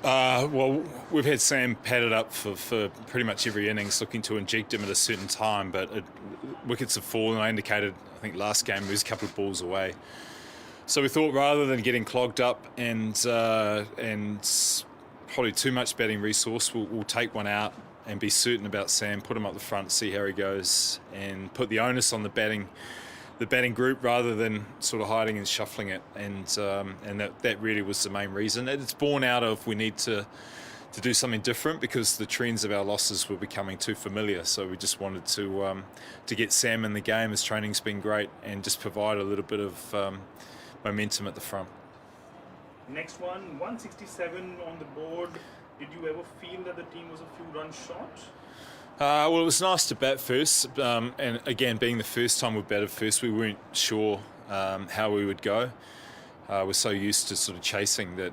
Well, we've had Sam padded up for pretty much every innings, looking to inject him at a certain time, but wickets have fallen. I indicated, I think last game, he was a couple of balls away. So we thought rather than getting clogged up and probably too much batting resource, we'll take one out and be certain about Sam, put him up the front, see how he goes, and put the onus on the batting group rather than sort of hiding and shuffling it, and that really was the main reason. It's born out of we need to do something different because the trends of our losses were becoming too familiar. So we just wanted to get Sam in the game, as training's been great, and just provide a little bit of momentum at the front. Next one, 167 on the board. Did you ever feel that the team was a few runs short? Well, it was nice to bat first, and again, being the first time we batted first, we weren't sure how we would go. We're so used to sort of chasing that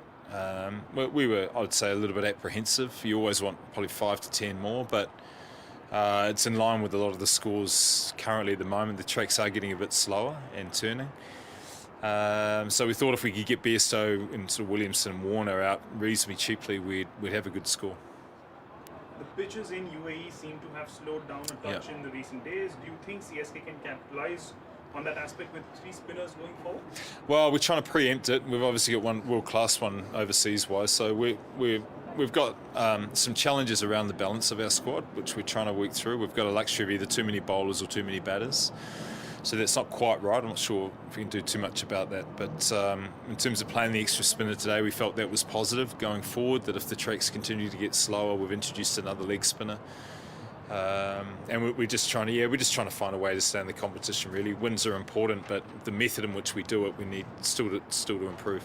we were, I'd say, a little bit apprehensive. You always want probably 5 to 10 more, but it's in line with a lot of the scores currently at the moment. The tracks are getting a bit slower and turning. So we thought if we could get Bairstow and sort of Williamson and Warner out reasonably cheaply, we'd have a good score. The pitches in UAE seem to have slowed down a touch in the recent days. Do you think CSK can capitalize on that aspect with 3 spinners going forward? Well, we're trying to preempt it. We've obviously got one world-class one overseas-wise, so we've got some challenges around the balance of our squad, which we're trying to work through. We've got a luxury of either too many bowlers or too many batters. So that's not quite right. I'm not sure if we can do too much about that. But in terms of playing the extra spinner today, we felt that was positive going forward, that if the tracks continue to get slower, we've introduced another leg spinner. And we're just trying to find a way to stay in the competition, really. Wins are important, but the method in which we do it, we need still to improve.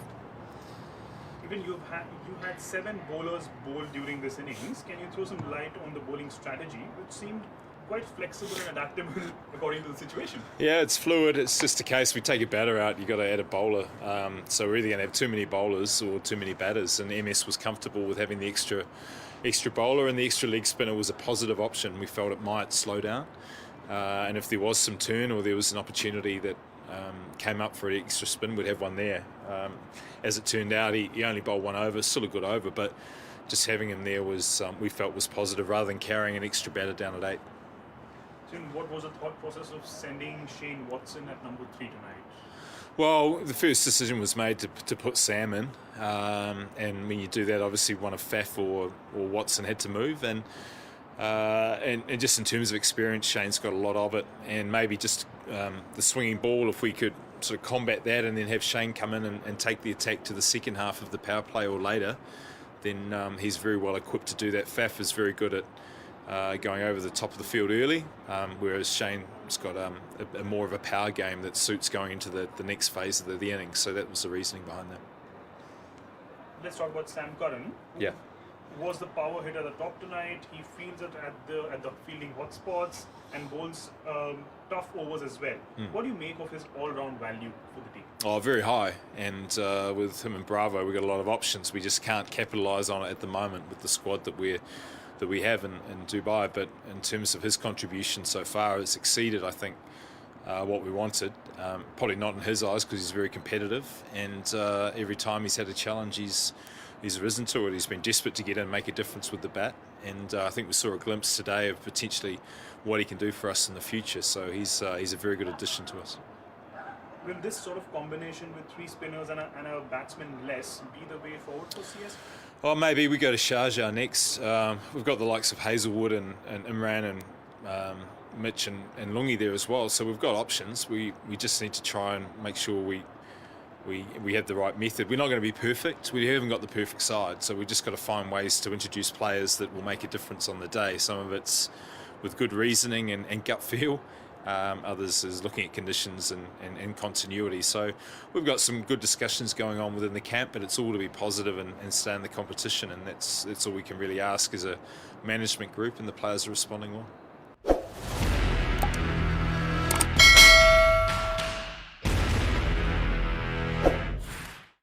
Even you had 7 bowlers bowled during this innings. Can you throw some light on the bowling strategy, which seemed quite flexible and adaptable according to the situation? Yeah, it's fluid. It's just a case we take a batter out, you've got to add a bowler. So we're either going to have too many bowlers or too many batters, and MS was comfortable with having the extra bowler, and the extra leg spinner was a positive option. We felt it might slow down, and if there was some turn or there was an opportunity that came up for an extra spin, we'd have one there. As it turned out, he only bowled one over, still a good over, but just having him there was we felt was positive rather than carrying an extra batter down at 8. So what was the thought process of sending Shane Watson at number 3 tonight? Well, the first decision was made to put Sam in, and when you do that, obviously one of Faf or Watson had to move, and just in terms of experience, Shane's got a lot of it, and maybe just the swinging ball, if we could sort of combat that and then have Shane come in and take the attack to the second half of the power play or later, then he's very well equipped to do that. Faf is very good at going over the top of the field early, whereas Shane's got a more of a power game that suits going into the next phase of the innings. So that was the reasoning behind that. Let's talk about Sam Curran. Yeah. Was the power hit at the top tonight? He feels it at the fielding hotspots and bowls tough overs as well. What do you make of his all-round value for the team? Oh, very high. And with him and Bravo, we've got a lot of options. We just can't capitalise on it at the moment with the squad that we have in Dubai, but in terms of his contribution so far, it's exceeded, I think, what we wanted. Probably not in his eyes because he's very competitive, and every time he's had a challenge, he's risen to it. He's been desperate to get in and make a difference with the bat, and I think we saw a glimpse today of potentially what he can do for us in the future. So he's a very good addition to us. Will this sort of combination with 3 spinners and a batsman less be the way forward for CS? Well, maybe we go to Sharjah next. We've got the likes of Hazelwood and Imran and Mitch and Lungi there as well. So we've got options. We just need to try and make sure we have the right method. We're not going to be perfect. We haven't got the perfect side. So we've just got to find ways to introduce players that will make a difference on the day. Some of it's with good reasoning and gut feel. Others is looking at conditions and continuity. So we've got some good discussions going on within the camp, but it's all to be positive and stay in the competition, and that's all we can really ask as a management group, and the players are responding well.